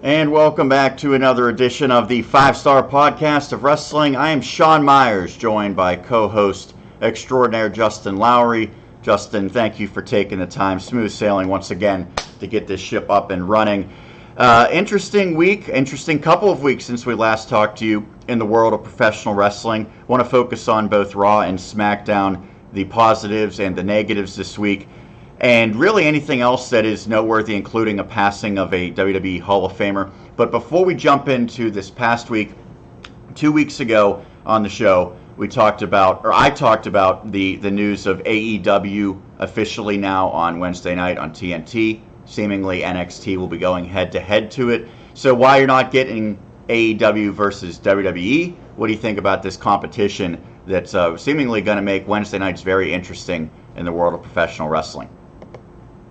And welcome back to another edition of the 5-Star Podcast of Wrestling. I am Sean Meyers, joined by co-host extraordinaire Justin Lowery. Justin, thank you for taking the time, smooth sailing once again, to get this ship up and running. Interesting week, interesting couple of weeks since we last talked to you in the world of professional wrestling. I want to focus on both Raw and SmackDown, the positives and the negatives this week, and really anything else that is noteworthy, including a passing of a WWE Hall of Famer. But before we jump into this past week, 2 weeks ago on the show, I talked about the news of AEW officially now on Wednesday night on TNT. Seemingly NXT will be going head-to-head to it. So while you're not getting AEW versus WWE, what do you think about this competition that's seemingly going to make Wednesday nights very interesting in the world of professional wrestling?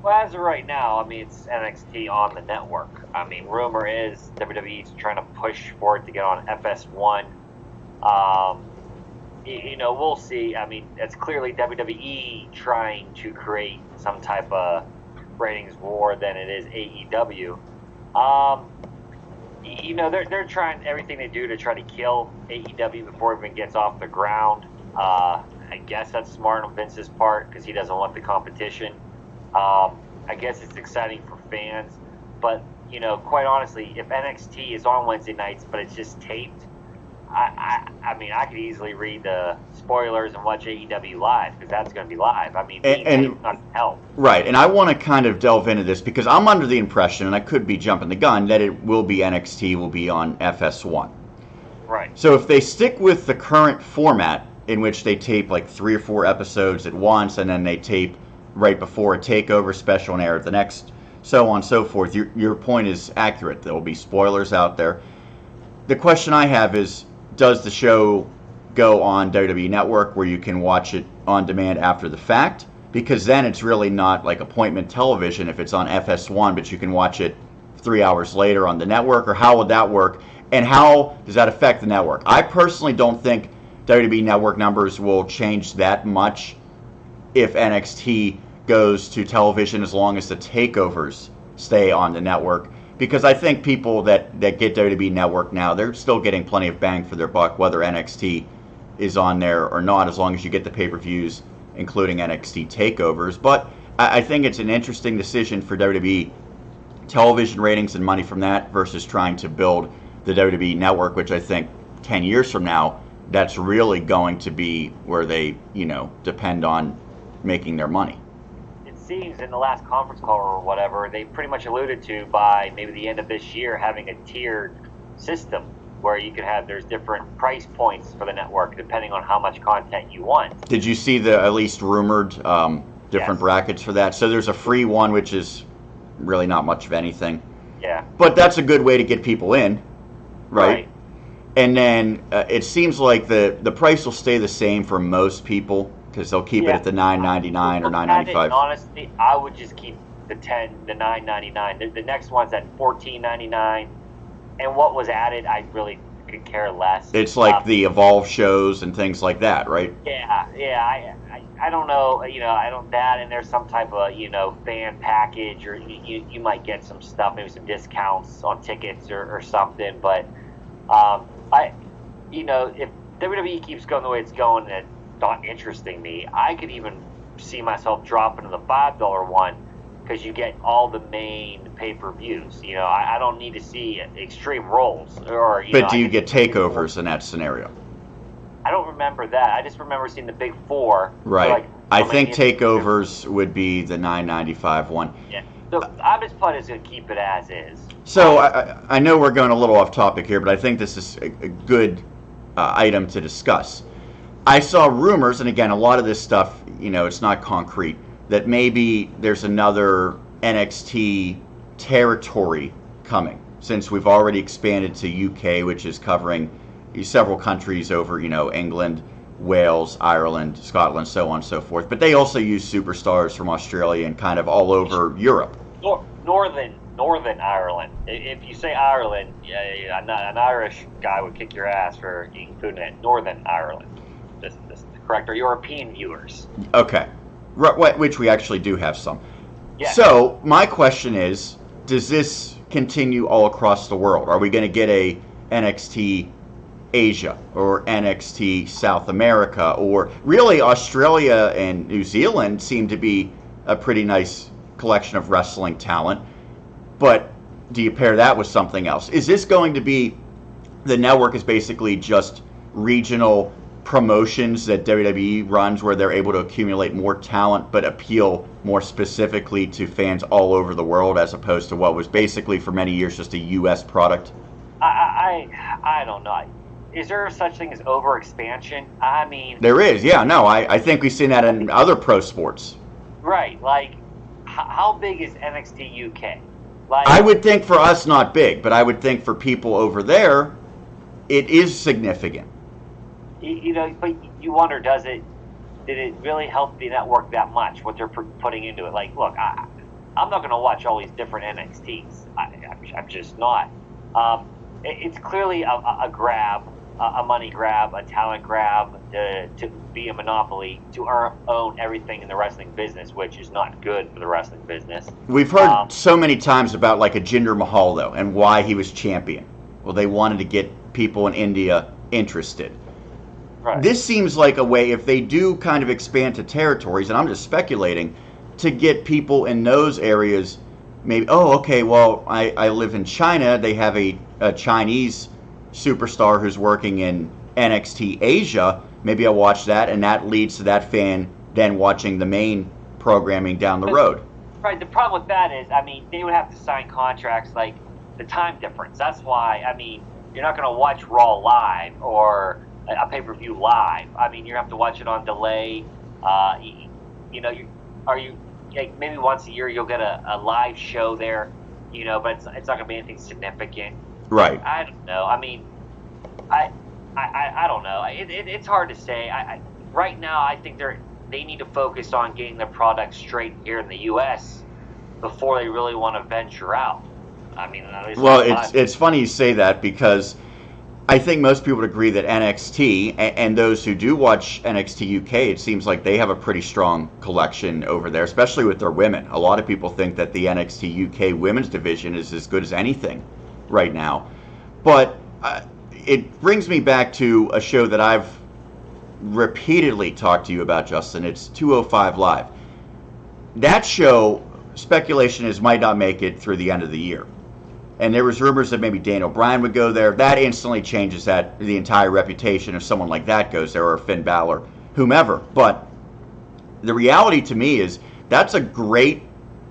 Well, as of right now, it's NXT on the network. Rumor is WWE's trying to push for it to get on FS1. We'll see. It's clearly WWE trying to create some type of ratings war than it is AEW. They're trying everything they do to try to kill AEW before it even gets off the ground. I guess that's smart on Vince's part because he doesn't want the competition. I guess it's exciting for fans, but quite honestly, if NXT is on Wednesday nights but it's just taped, I could easily read the spoilers and watch AEW live because that's going to be live. It's not help. Right, and I want to kind of delve into this because I'm under the impression, and I could be jumping the gun, that it will be NXT will be on FS1. Right. So if they stick with the current format in which they tape like 3 or 4 episodes at once, and then they tape right before a takeover special and air the next, so on and so forth, your point is accurate. There will be spoilers out there. The question I have is, does the show go on WWE Network where you can watch it on demand after the fact? Because then it's really not like appointment television if it's on FS1, but you can watch it 3 hours later on the network, or how would that work? And how does that affect the network? I personally don't think WWE Network numbers will change that much if NXT goes to television, as long as the takeovers stay on the network. Because I think people that get WWE Network now, they're still getting plenty of bang for their buck, whether NXT is on there or not, as long as you get the pay-per-views, including NXT takeovers. But I think it's an interesting decision for WWE television ratings and money from that versus trying to build the WWE Network, which I think 10 years from now, that's really going to be where they, depend on making their money. It seems in the last conference call or whatever, they pretty much alluded to by maybe the end of this year having a tiered system where you could have, there's different price points for the network depending on how much content you want. Did you see the at least rumored different brackets for that? So there's a free one, which is really not much of anything. Yeah. But that's a good way to get people in, right? And then it seems like the price will stay the same for most people because they'll keep it at the $9.99 or $9.95. Honestly, I would just keep the $9.99. The next one's at $14.99. And what was added, I really could care less. It's like the Evolve shows and things like that, right? Yeah. I don't know. I don't that, and there's some type of fan package, or you might get some stuff, maybe some discounts on tickets or something. But if WWE keeps going the way it's going, and it's not interesting me, I could even see myself dropping to the $5 one. Because you get all the main pay-per-views. I don't need to see Extreme Rules. But do you get takeovers in that scenario? I don't remember that. I just remember seeing the big four. Right. I think takeovers would be the $9.95 one. Yeah. So I just plan is going to keep it as is. So I know we're going a little off topic here, but I think this is a good item to discuss. I saw rumors, and again, a lot of this stuff, it's not concrete, that maybe there's another NXT territory coming, since we've already expanded to UK, which is covering several countries over, England, Wales, Ireland, Scotland, so on and so forth. But they also use superstars from Australia and kind of all over Europe. Northern Ireland. If you say Ireland, an Irish guy would kick your ass for including it. Northern Ireland. This is correct. Or European viewers. Okay. Which we actually do have some. Yeah. So my question is, does this continue all across the world? Are we going to get a NXT Asia or NXT South America, or really Australia and New Zealand seem to be a pretty nice collection of wrestling talent, but do you pair that with something else? Is this going to be, the network is basically just regional promotions that WWE runs where they're able to accumulate more talent but appeal more specifically to fans all over the world, as opposed to what was basically for many years just a U.S. product? I don't know. Is there such thing as overexpansion? I mean, there is. Yeah, no, I think we've seen that in other pro sports. Right. Like, how big is NXT UK? Like, I would think for us not big, but I would think for people over there, it is significant. You know, but you wonder, did it really help the network that much, what they're putting into it? Like, look, I'm not going to watch all these different NXTs. I'm just not. It's clearly a grab, a money grab, a talent grab, to be a monopoly, to own everything in the wrestling business, which is not good for the wrestling business. We've heard so many times about like a Jinder Mahal, though, and why he was champion. Well, they wanted to get people in India interested. Right. This seems like a way, if they do kind of expand to territories, and I'm just speculating, to get people in those areas, maybe, oh, okay, well, I live in China. They have a Chinese superstar who's working in NXT Asia. Maybe I'll watch that, and that leads to that fan then watching the main programming down the road. Right. The problem with that is, I mean, they would have to sign contracts, like the time difference. That's why, I mean, you're not going to watch Raw live or a pay-per-view live. I mean, you have to watch it on delay. You know, like, maybe once a year you'll get a live show there, you know, but it's not going to be anything significant. Right. I don't know. I mean, I don't know. It's hard to say. Right now, I think they need to focus on getting their product straight here in the U.S. before they really want to venture out. I mean, well, it's funny you say that, because I think most people would agree that NXT, and those who do watch NXT UK, it seems like they have a pretty strong collection over there, especially with their women. A lot of people think that the NXT UK women's division is as good as anything right now. But it brings me back to a show that I've repeatedly talked to you about, Justin. It's 205 Live. That show, speculation is, might not make it through the end of the year. And there was rumors that maybe Daniel Bryan would go there. That instantly changes the entire reputation if someone like that goes there, or Finn Balor, whomever. But the reality to me is that's a great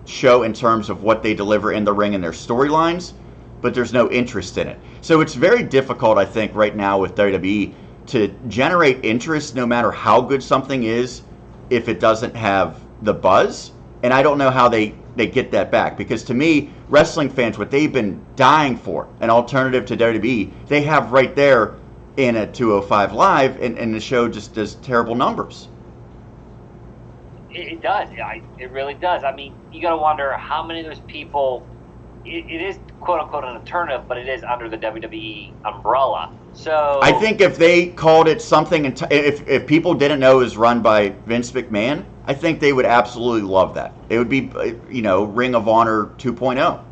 show in terms of what they deliver in the ring and their storylines, but there's no interest in it. So it's very difficult, I think, right now with WWE to generate interest no matter how good something is if it doesn't have the buzz. And I don't know how they get that back, because to me, wrestling fans, what they've been dying for, an alternative to WWE, they have right there in a 205 Live, and the show just does terrible numbers. It does. It really does. I mean, you got to wonder how many of those people. It is quote unquote an alternative, but it is under the WWE umbrella. So I think if they called it something, if people didn't know it was run by Vince McMahon, I think they would absolutely love that. It would be, you know, Ring of Honor 2.0.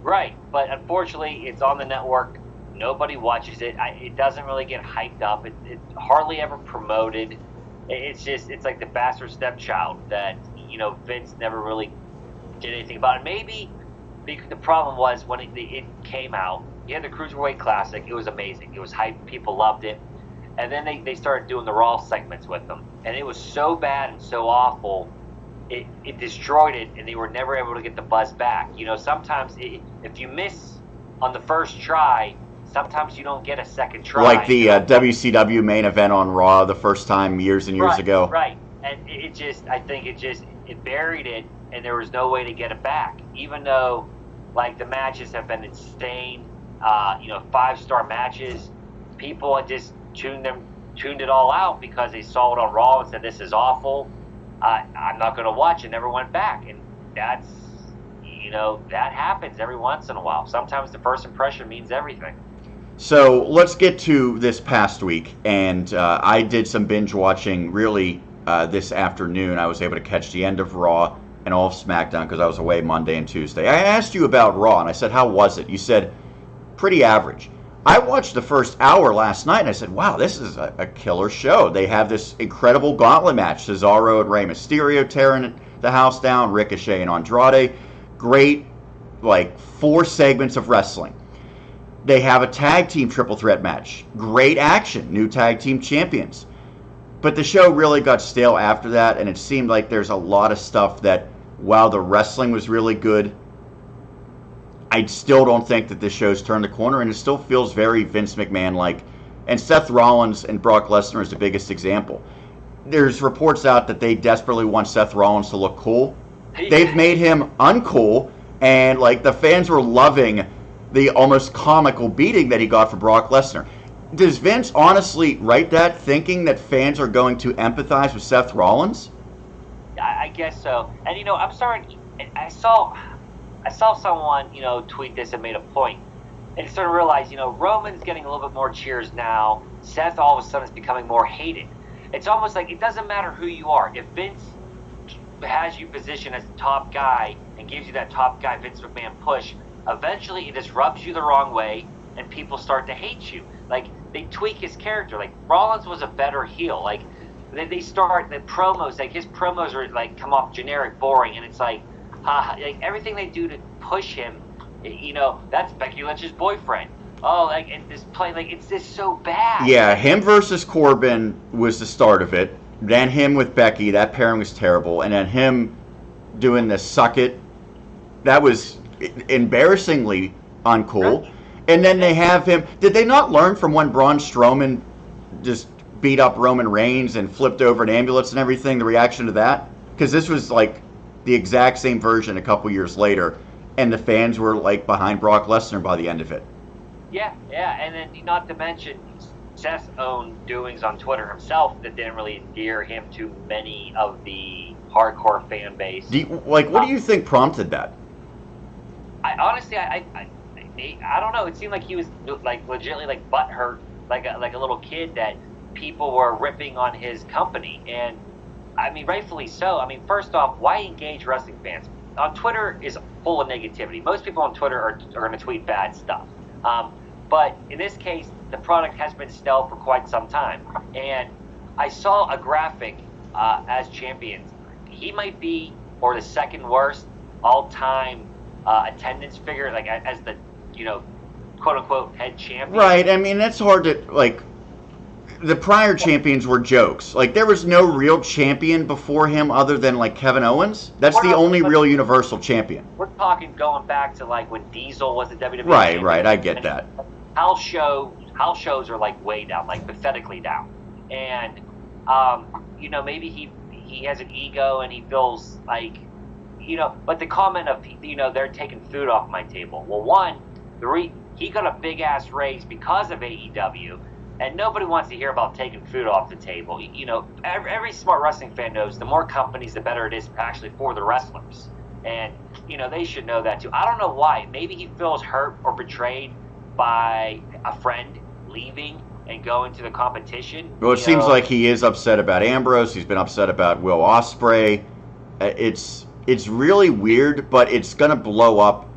Right, but unfortunately, it's on the network. Nobody watches it. It doesn't really get hyped up. It's hardly ever promoted. It's like the bastard stepchild that, you know, Vince never really did anything about it. Maybe the problem was when it came out, you had the Cruiserweight Classic. It was amazing. It was hyped. People loved it. And then they started doing the Raw segments with them. And it was so bad and so awful, it destroyed it, and they were never able to get the buzz back. You know, sometimes if you miss on the first try, sometimes you don't get a second try. Like the WCW main event on Raw the first time years and years ago. Right. And I think it buried it, and there was no way to get it back. Even though, like, the matches have been insane, 5-star matches, people had just tuned it all out because they saw it on Raw and said, this is awful. I'm not going to watch it. Never went back. And that's, that happens every once in a while. Sometimes the first impression means everything. So let's get to this past week. And I did some binge watching really this afternoon. I was able to catch the end of Raw and all of SmackDown because I was away Monday and Tuesday. I asked you about Raw, and I said, how was it? You said, pretty average. I watched the first hour last night, and I said, wow, this is a killer show. They have this incredible gauntlet match, Cesaro and Rey Mysterio tearing the house down, Ricochet and Andrade. Great, 4 segments of wrestling. They have a tag team triple threat match. Great action, new tag team champions. But the show really got stale after that, and it seemed like there's a lot of stuff that, while the wrestling was really good, I still don't think that this show's turned the corner, and it still feels very Vince McMahon-like. And Seth Rollins and Brock Lesnar is the biggest example. There's reports out that they desperately want Seth Rollins to look cool. They've made him uncool, and the fans were loving the almost comical beating that he got for Brock Lesnar. Does Vince honestly write that, thinking that fans are going to empathize with Seth Rollins? I guess so. And I'm sorry. I saw someone tweet this and made a point, and sort of realized Roman's getting a little bit more cheers now. Seth all of a sudden is becoming more hated. It's almost like it doesn't matter who you are. If Vince has you positioned as the top guy and gives you that top guy Vince McMahon push, eventually it just rubs you the wrong way, and people start to hate you. They tweak his character. Rollins was a better heel. They start the promos. His promos are come off generic, boring, and it's everything they do to push him. That's Becky Lynch's boyfriend. Oh, and this play, it's just so bad. Yeah, him versus Corbin was the start of it. Then him with Becky, that pairing was terrible. And then him doing the suck it, that was embarrassingly uncool. Right. And then they have him. Did they not learn from when Braun Strowman just beat up Roman Reigns and flipped over an ambulance and everything, the reaction to that? Because this was the exact same version a couple years later, and the fans were behind Brock Lesnar by the end of it. Yeah, and then not to mention Seth's own doings on Twitter himself that didn't really endear him to many of the hardcore fan base. What do you think prompted that? I honestly don't know. It seemed like he was legitimately butthurt, like a little kid that people were ripping on his company, and I mean rightfully so. I mean, first off, why engage wrestling fans? On Twitter is full of negativity. Most people on Twitter are going to tweet bad stuff. But in this case, the product has been stale for quite some time. And I saw a graphic as champions. He might be, or the second worst all-time attendance figure, as the, quote-unquote head champion. Right. I mean, that's hard to, the prior champions were jokes. There was no real champion before him other than, Kevin Owens. That's the only real Universal champion. We're talking going back to, when Diesel was the WWE champion. Right, I get that. House shows are, way down, pathetically down. And, maybe he has an ego and he feels but the comment of, they're taking food off my table. Well, one, he got a big-ass raise because of AEW. And nobody wants to hear about taking food off the table. Every smart wrestling fan knows the more companies, the better it is actually for the wrestlers. And, they should know that too. I don't know why. Maybe he feels hurt or betrayed by a friend leaving and going to the competition. Well, it seems like he is upset about Ambrose. He's been upset about Will Ospreay. It's really weird, but it's going to blow up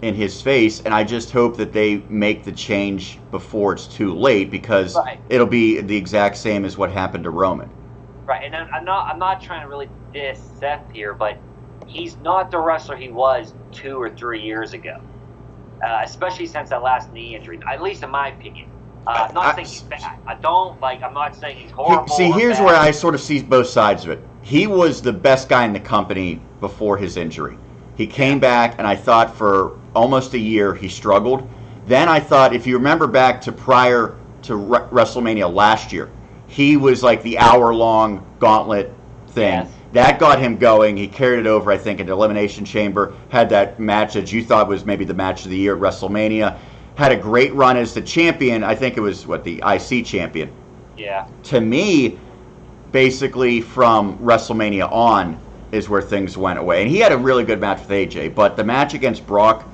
in his face, and I just hope that they make the change before it's too late, because it'll be the exact same as what happened to Roman. Right, and I'm not trying to really diss Seth here, but he's not the wrestler he was 2 or 3 years ago, especially since that last knee injury. At least in my opinion. I'm not saying he's bad. I'm not saying he's horrible. See, here's where I sort of see both sides of it. He was the best guy in the company before his injury. He came back, and I thought for almost a year he struggled. Then I thought, if you remember back to prior to WrestleMania last year, he was the hour-long gauntlet thing. Yes. That got him going. He carried it over, I think, into Elimination Chamber, had that match that you thought was maybe the match of the year at WrestleMania, had a great run as the champion. I think it was, the IC champion. Yeah. To me, basically from WrestleMania on, is where things went away. And he had a really good match with AJ, but the match against Brock,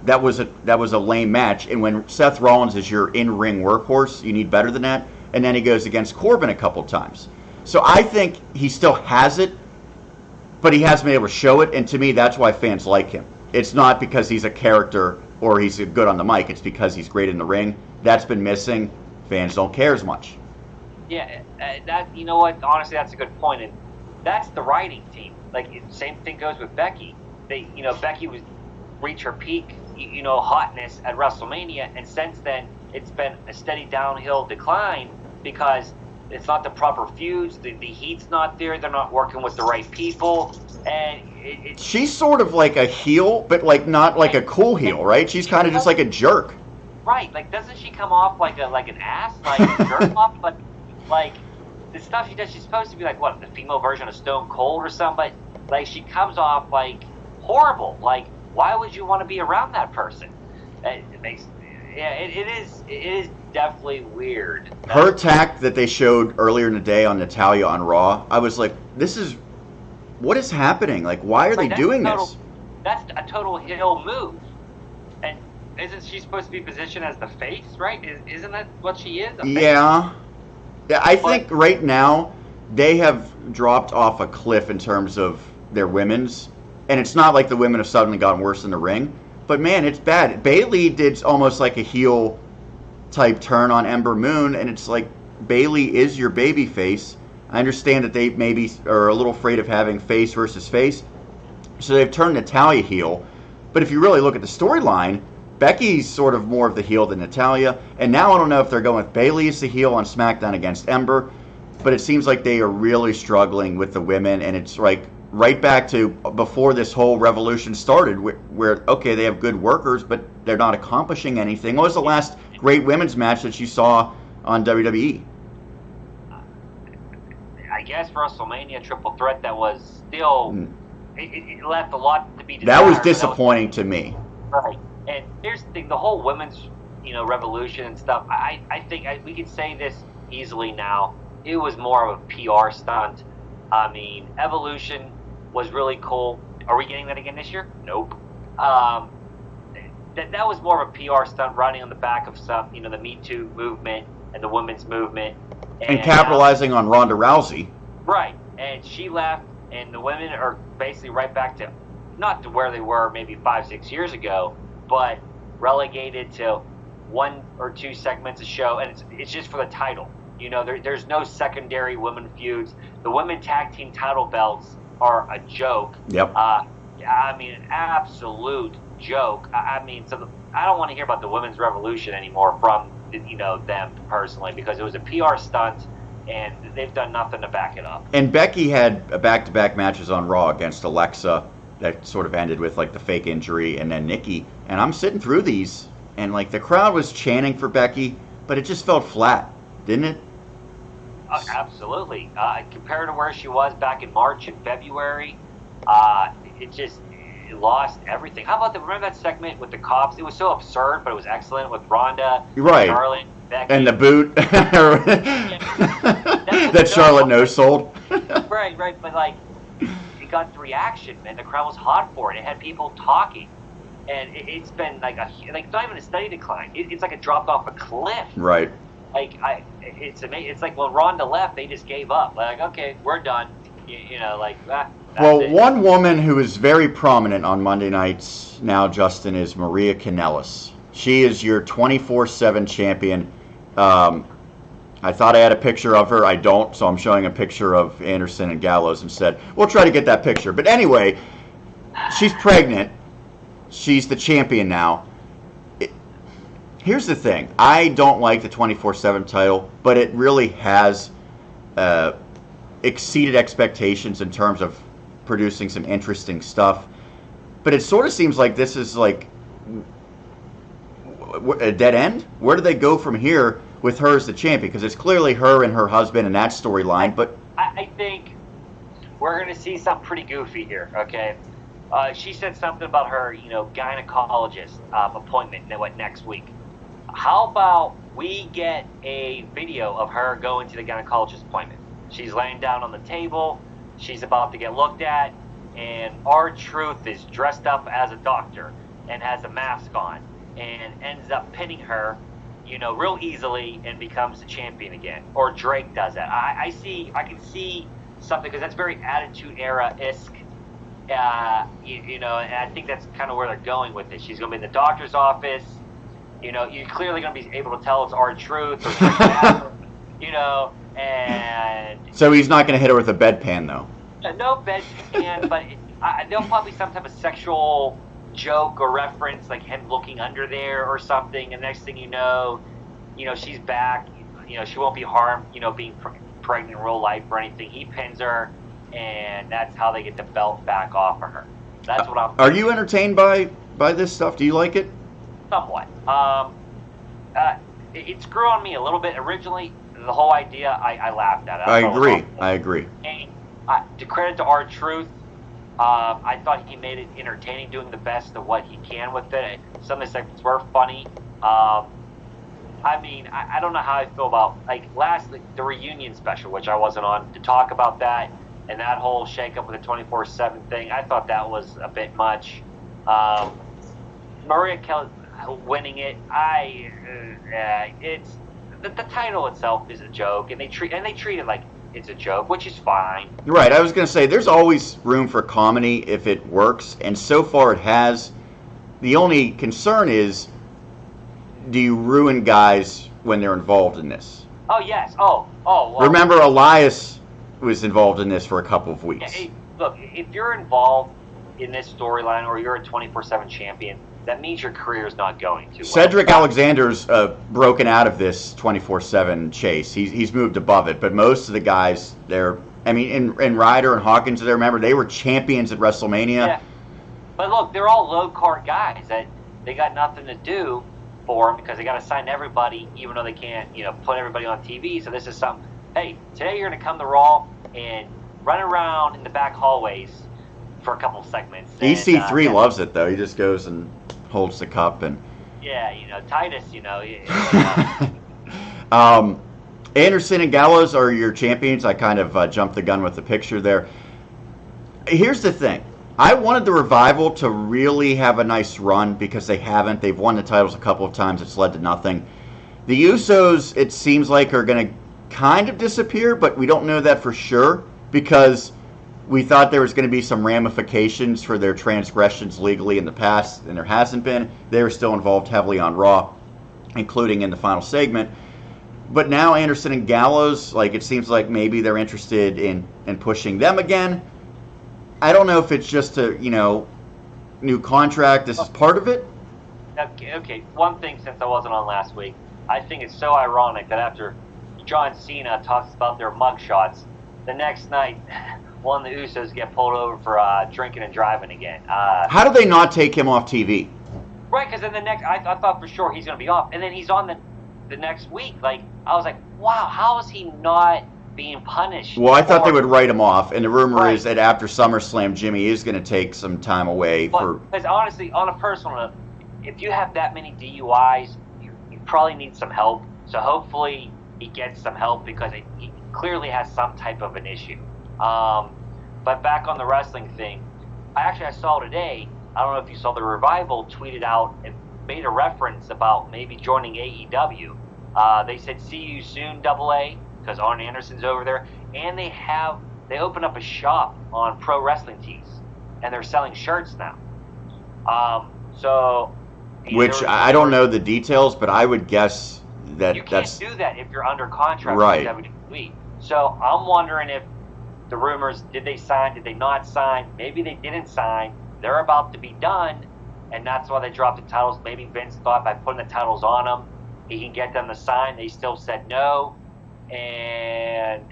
that was a lame match. And when Seth Rollins is your in-ring workhorse, you need better than that. And then he goes against Corbin a couple times. So I think he still has it, but he hasn't been able to show it, and to me, that's why fans like him. It's not because he's a character or he's good on the mic. It's because he's great in the ring. That's been missing. Fans don't care as much. Yeah, that, you know what? Honestly, that's a good point, and that's the writing team. Like, same thing goes with Becky. Becky was reach her peak, hotness at WrestleMania, and since then it's been a steady downhill decline because it's not the proper feuds. The heat's not there. They're not working with the right people, and she's sort of like a heel, but like not like a cool heel, right? She's kind of just like a jerk. Right? Like, doesn't she come off like an ass, like a jerk off? But like the stuff she does, she's supposed to be like what, the female version of Stone Cold or something. But like she comes off like horrible. Like, why would you want to be around that person? It is definitely weird. Her attack that they showed earlier in the day on Natalya on Raw, I was like, what is happening? Like, why are they doing this? That's a total heel move. And isn't she supposed to be positioned as the face, right? Isn't that what she is? Yeah. Yeah, I think right now they have dropped off a cliff in terms of their women's. And it's not like the women have suddenly gotten worse in the ring. But, man, it's bad. Bayley did almost like a heel-type turn on Ember Moon, and it's like Bayley is your baby face. I understand that they maybe are a little afraid of having face versus face. So they've turned Natalya heel. But if you really look at the storyline, Becky's sort of more of the heel than Natalya. And now I don't know if they're going with Bayley as the heel on SmackDown against Ember. But it seems like they are really struggling with the women, and it's like right back to before this whole revolution started, where okay, they have good workers, but they're not accomplishing anything. What was the last great women's match that you saw on WWE? I guess WrestleMania Triple Threat. That was still it left a lot to be desired. That was disappointing to me. Right, and here's the thing: the whole women's revolution and stuff. I think we could say this easily now. It was more of a PR stunt. I mean, Evolution was really cool. Are we getting that again this year? Nope. That was more of a PR stunt riding on the back of some, the Me Too movement and the women's movement. And capitalizing on Ronda Rousey. Right. And she left, and the women are basically right back to, not to where they were maybe 5-6 years ago, but relegated to 1 or 2 segments a show, and it's just for the title. There's no secondary women feuds. The women tag team title belts are a joke. Yep. I mean, an absolute joke. I don't want to hear about the women's revolution anymore from them personally, because it was a PR stunt and they've done nothing to back it up. And Becky had back-to-back matches on Raw against Alexa that sort of ended with like the fake injury, and then Nikki. And I'm sitting through these, and like the crowd was chanting for Becky, but it just felt flat, didn't it? Absolutely. Compared to where she was back in March and February, it lost everything. How about remember that segment with the cops? It was so absurd, but it was excellent with Ronda, right, Charlotte, Becky. And the boot that Charlotte no-sold. Right, but like it got the reaction, and the crowd was hot for it. It had people talking, and it's been like not even a steady decline. It's like it dropped off a cliff. Right. Like it's amazing. It's like when Ronda left, they just gave up. Like, okay, we're done. Well, it. One woman who is very prominent on Monday nights now, Justin, is Maria Kanellis. She is your 24/7 champion. I thought I had a picture of her. I don't, so I'm showing a picture of Anderson and Gallows instead. We'll try to get that picture. But anyway, she's pregnant. She's the champion now. Here's the thing. I don't like the 24/7 title, but it really has exceeded expectations in terms of producing some interesting stuff. But it sort of seems like this is like a dead end. Where do they go from here with her as the champion? Because it's clearly her and her husband and that storyline. But I think we're going to see something pretty goofy here, okay? She said something about her, gynecologist appointment next week. How about we get a video of her going to the gynecologist appointment? She's laying down on the table. She's about to get looked at. And R-Truth is dressed up as a doctor and has a mask on and ends up pinning her, real easily and becomes the champion again. Or Drake does that. I can see something, because that's very Attitude Era-esque And I think that's kind of where they're going with it. She's going to be in the doctor's office. You're clearly going to be able to tell it's R-Truth or and... So he's not going to hit her with a bedpan, though? No bedpan, but there'll probably be some type of sexual joke or reference, like him looking under there or something, and next thing you know, she's back. She won't be harmed, being pregnant in real life or anything. He pins her, and that's how they get the belt back off of her. That's what I'm... Are you entertained by this stuff? Do you like it? Somewhat. It grew on me a little bit. Originally, the whole idea, I laughed at it. I agree. And to credit to R-Truth, I thought he made it entertaining, doing the best of what he can with it. Some of the segments were funny. I don't know how I feel about, lastly, the reunion special, which I wasn't on to talk about that, and that whole shake-up with the 24/7 thing. I thought that was a bit much. Maria Kelly winning it, it's the title itself is a joke, and they treat it like it's a joke, which is fine. Right. I was going to say there's always room for comedy if it works, and so far it has. The only concern is, do you ruin guys when they're involved in this? Oh yes. Oh. Well, remember, Elias was involved in this for a couple of weeks. Look, if you're involved in this storyline or you're a 24/7 champion, that means your career is not going too well. Cedric Alexander's broken out of this 24/7 chase. He's moved above it, but most of the guys there, and Ryder and Hawkins, I remember, they were champions at WrestleMania. Yeah. But look, they're all low card guys that they got nothing to do for them because they got to sign everybody, even though they can't, put everybody on TV. So this is something. Hey, today you're going to come to Raw and run around in the back hallways for a couple segments. EC3 loves it though. He just goes and holds the cup and. Yeah, Titus. Anderson and Gallows are your champions. I kind of jumped the gun with the picture there. Here's the thing. I wanted the Revival to really have a nice run because they haven't. They've won the titles a couple of times. It's led to nothing. The Usos, it seems like, are going to kind of disappear, but we don't know that for sure because we thought there was going to be some ramifications for their transgressions legally in the past, and there hasn't been. They were still involved heavily on Raw, including in the final segment. But now Anderson and Gallows, it seems like maybe they're interested in pushing them again. I don't know if it's just a, new contract. This is part of it. Okay. One thing, since I wasn't on last week, I think it's so ironic that after John Cena talks about their mugshots, the next night one of the Usos get pulled over for drinking and driving again. How do they not take him off TV? Right, because then the next, I thought for sure he's going to be off, and then he's on the next week. I was like, wow, how is he not being punished? Well, I thought they would write him off, and the rumor is that after SummerSlam, Jimmy is going to take some time away. Because honestly, on a personal note, if you have that many DUIs, you probably need some help. So hopefully he gets some help because he clearly has some type of an issue. But back on the wrestling thing, I saw today, I don't know if you saw the Revival tweeted out and made a reference about maybe joining AEW. They said, see you soon, AA, because Arn Anderson's over there. And they opened up a shop on Pro Wrestling Tees, and they're selling shirts now. Which I don't know the details, but I would guess that you can't do that if you're under contract right. with WWE. So I'm wondering if the rumors, did they sign, did they not sign? Maybe they didn't sign. They're about to be done, and that's why they dropped the titles. Maybe Vince thought by putting the titles on them, he can get them to sign. They still said no. And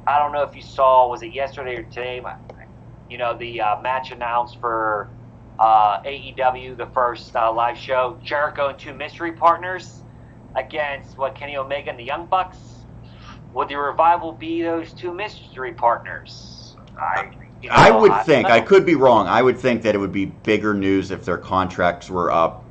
I don't know if you saw, was it yesterday or today, the match announced for AEW, the first live show, Jericho and two mystery partners against Kenny Omega and the Young Bucks. Would the Revival be those two mystery partners? I would think, I could be wrong, I would think that it would be bigger news if their contracts were up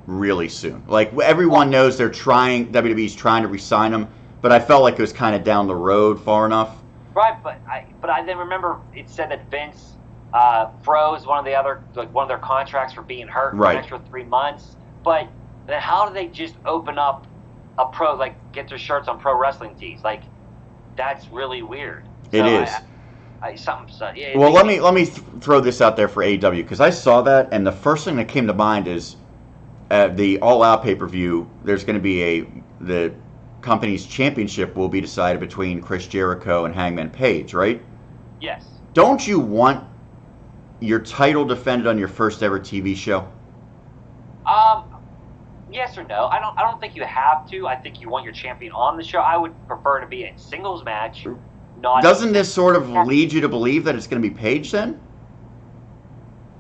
really soon. Everyone knows WWE's trying to re-sign them, but I felt like it was kind of down the road far enough. Right, but I then remember it said that Vince froze one of their contracts for being hurt for an extra 3 months. But then how do they just open up a get their shirts on Pro Wrestling Tees? That's really weird. It is. Yeah, Well, let me throw this out there for AEW because I saw that, and the first thing that came to mind is the All Out pay-per-view. There's going to be the company's championship will be decided between Chris Jericho and Hangman Page, right? Yes. Don't you want your title defended on your first ever TV show? Yes or no. I don't think you have to. I think you want your champion on the show. I would prefer to be a singles match. Not. Doesn't this sort of lead you to believe that it's going to be Page then?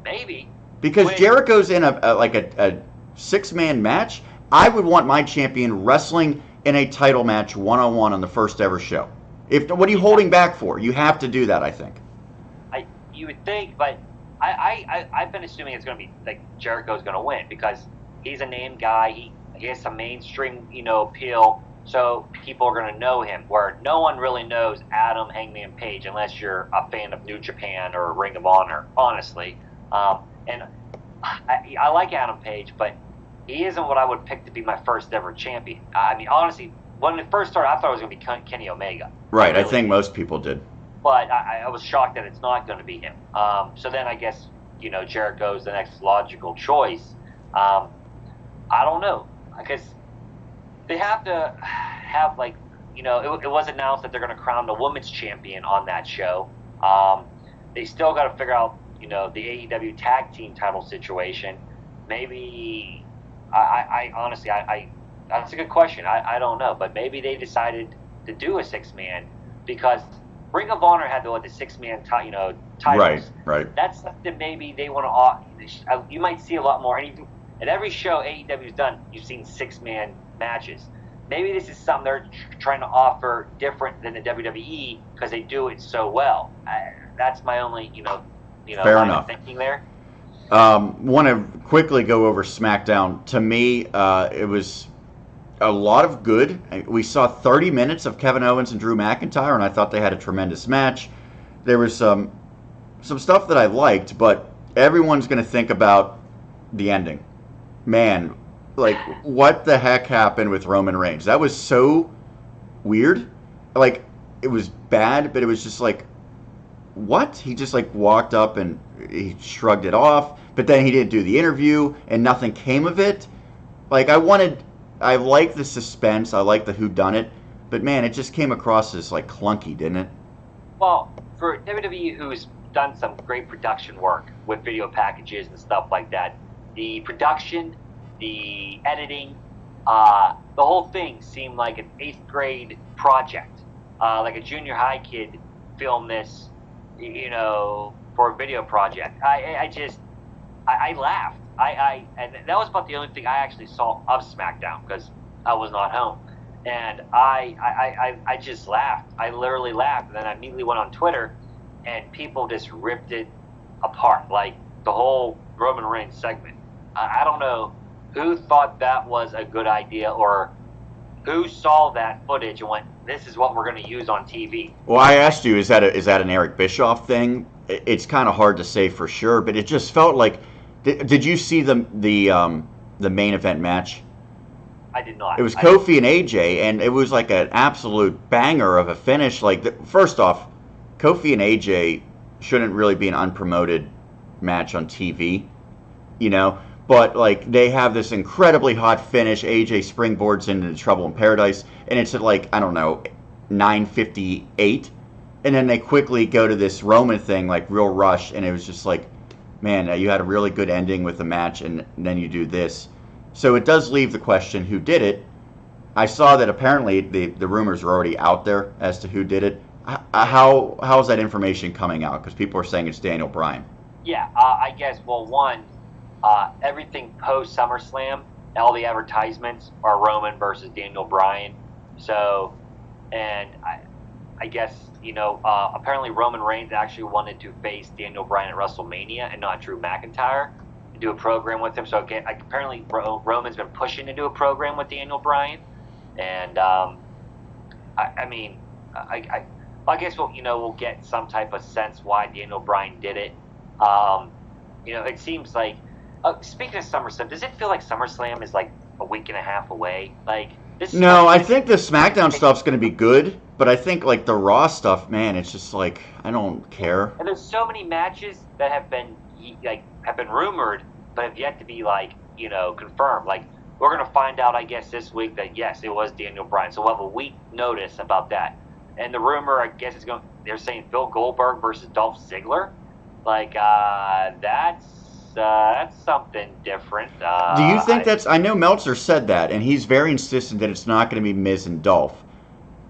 Maybe. Because Jericho's in a 6-man match. I would want my champion wrestling in a title match one-on-one on the first ever show. What are you holding back for? You have to do that, I think. You would think, but I've been assuming it's going to be like Jericho's going to win because he's a named guy. He has some mainstream, appeal, so people are going to know him. Where no one really knows Adam Hangman Page unless you're a fan of New Japan or Ring of Honor, honestly. And I like Adam Page, but he isn't what I would pick to be my first ever champion. I mean, honestly, when it first started, I thought it was going to be Kenny Omega. Right, I think most people did. But I was shocked that it's not going to be him. So then I guess, Jericho's the next logical choice. I don't know. Because they have to have, it was announced that they're going to crown the women's champion on that show. They still got to figure out, the AEW tag team title situation. Maybe, I honestly, that's a good question. I don't know. But maybe they decided to do a 6-man because Ring of Honor had the 6-man titles. Right. That's something maybe they want to. You might see a lot more. At every show AEW's done, you've seen 6-man matches. Maybe this is something they're trying to offer different than the WWE because they do it so well. That's my only, Fair enough. Thinking there. Want to quickly go over SmackDown. To me, it was a lot of good. We saw 30 minutes of Kevin Owens and Drew McIntyre, and I thought they had a tremendous match. There was some stuff that I liked, but everyone's going to think about the ending. Man, what the heck happened with Roman Reigns? That was so weird. It was bad, but it was just what? He just walked up and he shrugged it off, but then he didn't do the interview and nothing came of it. I like the suspense, I like the whodunit, but man, it just came across as clunky, didn't it? Well, for WWE, who's done some great production work with video packages and stuff like that, the production, the editing, the whole thing seemed like an 8th grade project. Like a junior high kid filmed this, for a video project. I laughed. And that was about the only thing I actually saw of SmackDown because I was not home. And I just laughed. I literally laughed. And then I immediately went on Twitter and people just ripped it apart. Like the whole Roman Reigns segment. I don't know who thought that was a good idea or who saw that footage and went, this is what we're going to use on TV. Well, I asked you, is that an Eric Bischoff thing? It's kind of hard to say for sure, but it just felt like. Did you see the main event match? I did not. It was Kofi and AJ, and it was an absolute banger of a finish. First off, Kofi and AJ shouldn't really be an unpromoted match on TV, But they have this incredibly hot finish. AJ springboards into Trouble in Paradise, and it's at 9:58, and then they quickly go to this Roman thing real rush, and it was just man, you had a really good ending with the match, and then you do this. So it does leave the question, who did it? I saw that apparently the rumors are already out there as to who did it. How is that information coming out? Because people are saying it's Daniel Bryan. Yeah, I guess, one, everything post SummerSlam, all the advertisements are Roman versus Daniel Bryan. So, and I guess, apparently Roman Reigns actually wanted to face Daniel Bryan at WrestleMania and not Drew McIntyre and do a program with him. So again, apparently Roman's been pushing to do a program with Daniel Bryan. And, I guess we'll get some type of sense why Daniel Bryan did it. It seems like, speaking of SummerSlam, does it feel like SummerSlam is a week and a half away? No, I think the SmackDown stuff's going to be good, but I think like the Raw stuff, man, it's just like I don't care. And there's so many matches that have been rumored, but have yet to be confirmed. Like we're gonna find out, I guess, this week that yes, it was Daniel Bryan. So we'll have a week notice about that. And the rumor, I guess, they're saying Phil Goldberg versus Dolph Ziggler. Like that's something different. Do you think I know Meltzer said that, and he's very insistent that it's not going to be Miz and Dolph.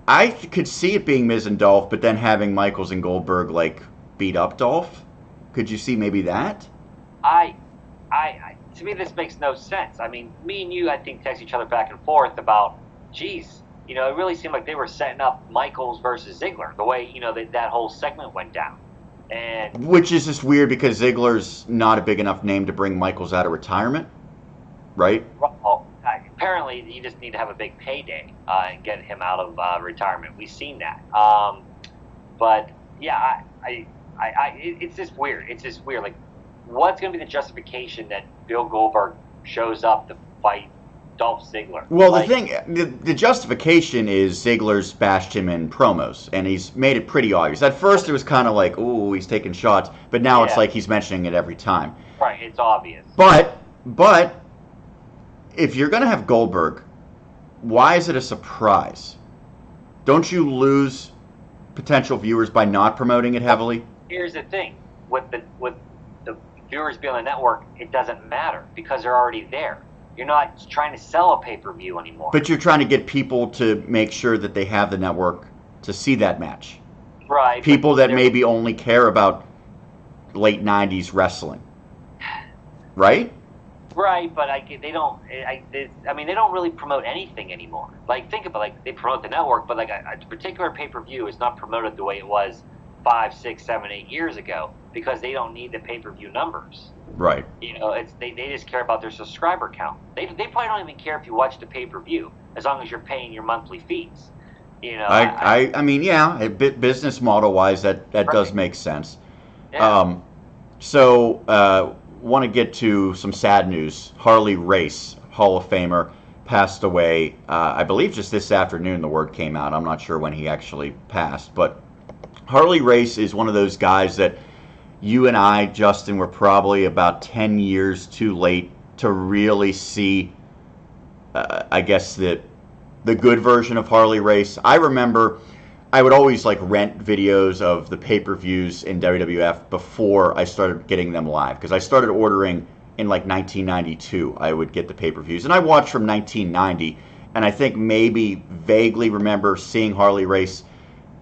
I could see it being Miz and Dolph, but then having Michaels and Goldberg like beat up Dolph. Could you see maybe that? To me, this makes no sense. I mean, me and you, I think, text each other back and forth about, geez, it really seemed like they were setting up Michaels versus Ziggler, the way, that whole segment went down. And which is just weird because Ziggler's not a big enough name to bring Michaels out of retirement, right? Well, apparently, you just need to have a big payday and get him out of retirement. We've seen that. But, yeah, it's just weird. It's just weird. Like, what's going to be the justification that Bill Goldberg shows up to fight Dolph Ziggler? Well, the justification is Ziggler's bashed him in promos, and he's made it pretty obvious. At first, it was kind of like, ooh, he's taking shots, but now it's like he's mentioning it every time. Right, it's obvious. But if you're going to have Goldberg, why is it a surprise? Don't you lose potential viewers by not promoting it heavily? Here's the thing. With the viewers being on the network, it doesn't matter because they're already there. You're not trying to sell a pay-per-view anymore. But you're trying to get people to make sure that they have the network to see that match. Right. People that maybe only care about late 90s wrestling. Right? Right, but they don't really promote anything anymore. Like, think about they promote the network, but a particular pay-per-view is not promoted the way it was 5, 6, 7, 8 years ago because they don't need the pay-per-view numbers. Right. They just care about their subscriber count. They probably don't even care if you watch the pay-per-view as long as you're paying your monthly fees. I mean, yeah, business model wise, that right. Does make sense. Yeah. Want to get to some sad news. Harley Race, Hall of Famer, passed away. I believe just this afternoon the word came out. I'm not sure when he actually passed, but Harley Race is one of those guys that you and I, Justin, were probably about 10 years too late to really see, I guess, the good version of Harley Race. I remember I would always rent videos of the pay-per-views in WWF before I started getting them live, because I started ordering in 1992. I would get the pay-per-views, and I watched from 1990, and I think maybe vaguely remember seeing Harley Race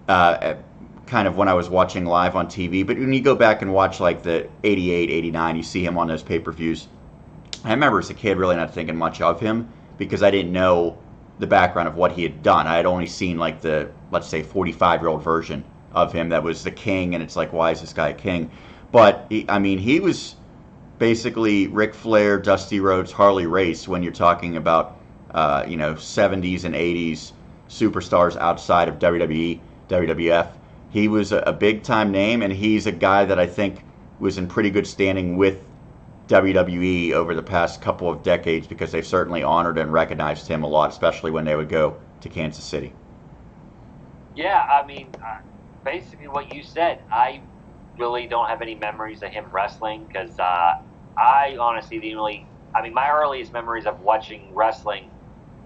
kind of when I was watching live on TV. But when you go back and watch the 88, 89, you see him on those pay-per-views. I remember as a kid really not thinking much of him because I didn't know the background of what he had done. I had only seen the, let's say, 45-year-old version of him that was the king, and it's why is this guy a king? But he was basically Ric Flair, Dusty Rhodes, Harley Race when you're talking about 70s and 80s superstars outside of WWE, WWF. He was a big-time name, and he's a guy that I think was in pretty good standing with WWE over the past couple of decades because they've certainly honored and recognized him a lot, especially when they would go to Kansas City. Yeah, basically what you said. I really don't have any memories of him wrestling because I honestly didn't really... my earliest memories of watching wrestling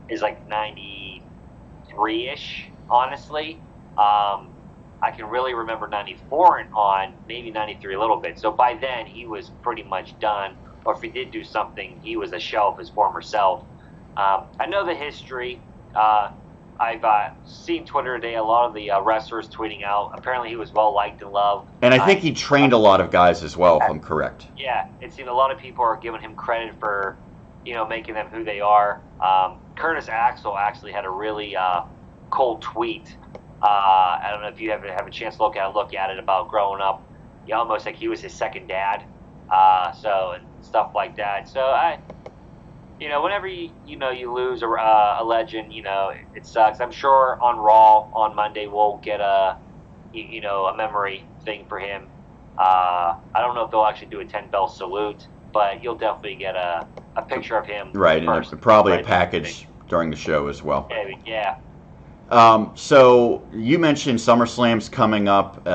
is 93-ish, honestly. I can really remember 94 and on, maybe 93 a little bit. So by then, he was pretty much done. Or if he did do something, he was a shell of his former self. I know the history. I've seen Twitter today, a lot of the wrestlers tweeting out. Apparently, he was well-liked and loved. And I think he trained a lot of guys as well, if I'm correct. Yeah, it seemed a lot of people are giving him credit for, making them who they are. Curtis Axel actually had a really cool tweet. I don't know if you ever have a chance to look at it about growing up. Almost like he was his second dad. And stuff like that. So whenever you lose a legend, it sucks. I'm sure on Raw on Monday we'll get a memory thing for him. I don't know if they'll actually do a 10-bell salute, but you'll definitely get a picture of him. Right, first, and probably a package during the show as well. Yeah. So you mentioned SummerSlam's coming up.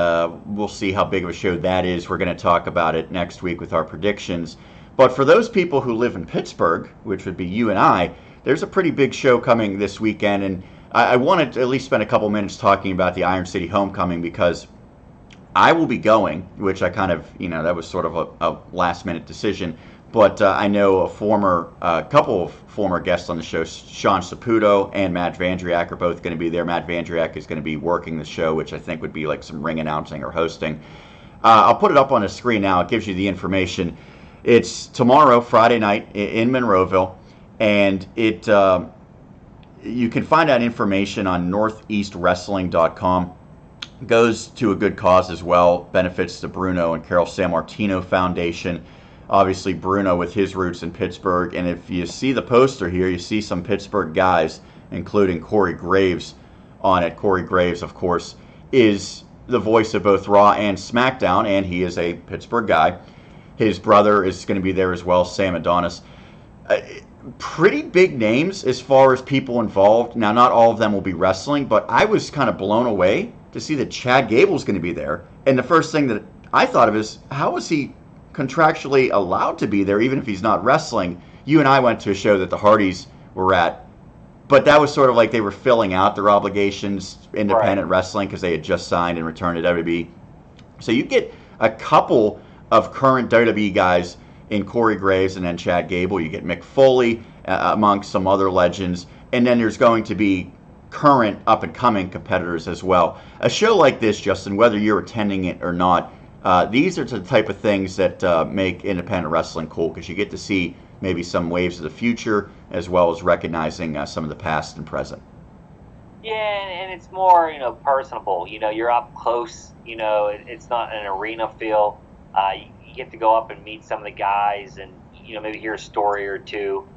We'll see how big of a show that is. We're going to talk about it next week with our predictions. But for those people who live in Pittsburgh, which would be you and I, there's a pretty big show coming this weekend. And I wanted to at least spend a couple minutes talking about the Iron City Homecoming because I will be going, which I kind of, that was sort of a last-minute decision. But I know a couple of former guests on the show, Sean Saputo and Matt Vandriak, are both going to be there. Matt Vandriak is going to be working the show, which I think would be like some ring announcing or hosting. I'll put it up on the screen now. It gives you the information. It's tomorrow, Friday night, in Monroeville, and you can find out information on northeastwrestling.com. Goes to a good cause as well, benefits the Bruno and Carol Sammartino Foundation. Obviously, Bruno with his roots in Pittsburgh. And if you see the poster here, you see some Pittsburgh guys, including Corey Graves on it. Corey Graves, of course, is the voice of both Raw and SmackDown, and he is a Pittsburgh guy. His brother is going to be there as well, Sam Adonis. Pretty big names as far as people involved. Now, not all of them will be wrestling, but I was kind of blown away to see that Chad Gable's going to be there. And the first thing that I thought of is, how is he contractually allowed to be there even if he's not wrestling? You and I went to a show that the Hardys were at, but that was sort of like they were filling out their obligations, independent wrestling, because they had just signed and returned to WWE. So you get a couple of current WWE guys in Corey Graves and then Chad Gable. You get Mick Foley amongst some other legends, and then there's going to be current up-and-coming competitors as well. A show like this, Justin, whether you're attending it or not, these are the type of things that make independent wrestling cool, because you get to see maybe some waves of the future as well as recognizing some of the past and present. Yeah, and it's more, personable. You're up close. It's not an arena feel. You get to go up and meet some of the guys and, maybe hear a story or two.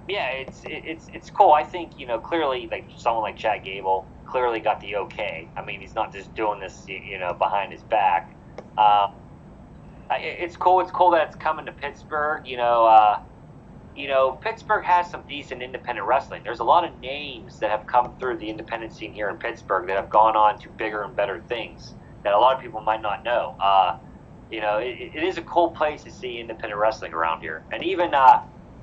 Yeah, it's cool. I think, clearly, like someone like Chad Gable clearly got the okay. I mean, he's not just doing this, behind his back. It's cool. It's cool that it's coming to Pittsburgh. Pittsburgh has some decent independent wrestling. There's a lot of names that have come through the independent scene here in Pittsburgh that have gone on to bigger and better things that a lot of people might not know. It is a cool place to see independent wrestling around here. And even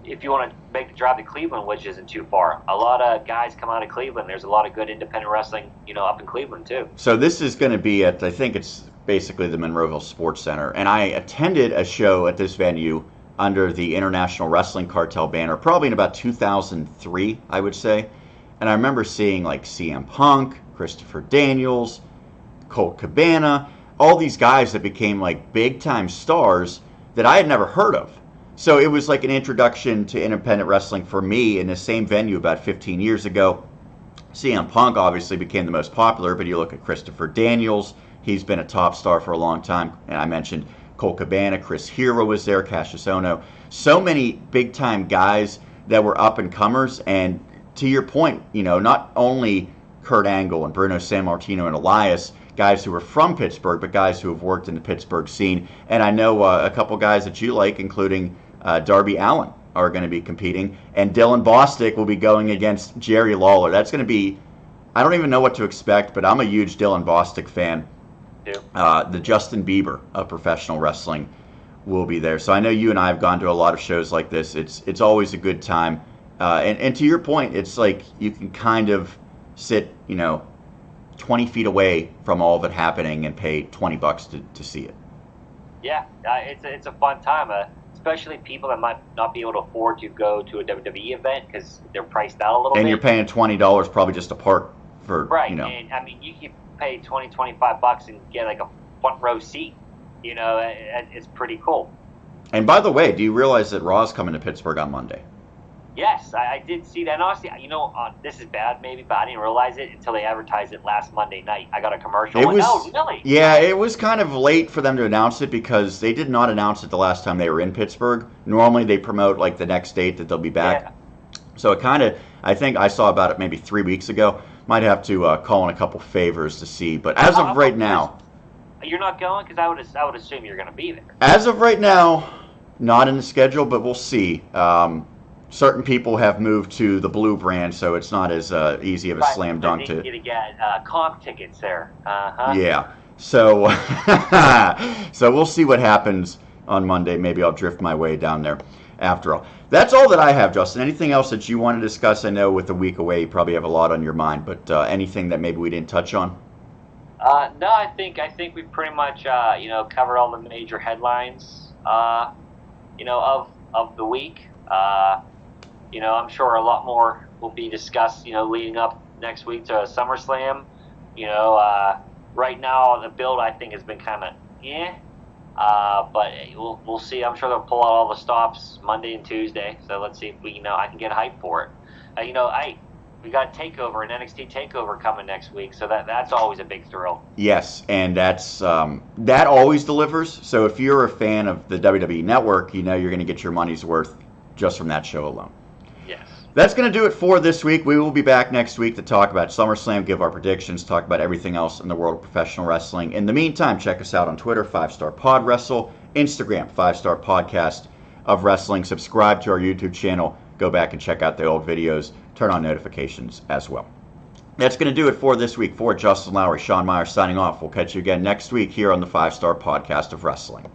if you want to make the drive to Cleveland, which isn't too far, a lot of guys come out of Cleveland. There's a lot of good independent wrestling, up in Cleveland too. So this is going to be at, I think it's basically the Monroeville Sports Center. And I attended a show at this venue under the International Wrestling Cartel banner, probably in about 2003, I would say. And I remember seeing like CM Punk, Christopher Daniels, Colt Cabana, all these guys that became like big-time stars that I had never heard of. So it was like an introduction to independent wrestling for me in the same venue about 15 years ago. CM Punk obviously became the most popular, but you look at Christopher Daniels, he's been a top star for a long time. And I mentioned Colt Cabana, Chris Hero was there, Cassius Ohno. So many big-time guys that were up-and-comers. And to your point, not only Kurt Angle and Bruno Sammartino and Elias, guys who are from Pittsburgh, but guys who have worked in the Pittsburgh scene. And I know a couple guys that you like, including Darby Allin, are going to be competing. And Dylan Bostic will be going against Jerry Lawler. That's going to be, I don't even know what to expect, but I'm a huge Dylan Bostic fan. Yeah. The Justin Bieber of professional wrestling will be there. So I know you and I have gone to a lot of shows like this. It's always a good time. And to your point, it's like you can kind of sit, 20 feet away from all of it happening and pay $20 to see it. Yeah, it's a fun time, especially people that might not be able to afford to go to a WWE event because they're priced out a little bit. And you're paying $20 probably just to park for, right. And I mean, you can pay $25 and get like a front row seat. It's pretty cool. And by the way, do you realize that Raw's coming to Pittsburgh on Monday? Yes, I did see that. And honestly, this is bad maybe, but I didn't realize it until they advertised it last Monday night. I got a commercial. Oh, really? Yeah, it was kind of late for them to announce it because they did not announce it the last time they were in Pittsburgh. Normally they promote like the next date that they'll be back. Yeah. So it kind of, I think I saw about it maybe 3 weeks ago. Might have to call in a couple favors to see. But as of right now. You're not going? Because I would assume you're going to be there. As of right now, not in the schedule, but we'll see. certain people have moved to the blue brand, so it's not as easy of a slam dunk to. You get comp tickets there. Yeah. So, so we'll see what happens on Monday. Maybe I'll drift my way down there. After all, that's all that I have, Justin. Anything else that you want to discuss? I know with a week away, you probably have a lot on your mind, but anything that maybe we didn't touch on? No, I think we pretty much covered all the major headlines of the week. I'm sure a lot more will be discussed leading up next week to SummerSlam. Right now the build I think has been kind of but we'll see. I'm sure they'll pull out all the stops Monday and Tuesday. So let's see if I can get hyped for it. We got Takeover, an NXT Takeover coming next week, so that's always a big thrill. Yes, and that's that always delivers. So if you're a fan of the WWE Network, you're going to get your money's worth just from that show alone. Yes. That's going to do it for this week. We will be back next week to talk about SummerSlam, give our predictions, talk about everything else in the world of professional wrestling. In the meantime, check us out on Twitter, 5-Star Pod Wrestle, Instagram, 5-Star Podcast of Wrestling. Subscribe to our YouTube channel. Go back and check out the old videos. Turn on notifications as well. That's going to do it for this week. For Justin Lowery, Sean Meyers signing off. We'll catch you again next week here on the 5-Star Podcast of Wrestling.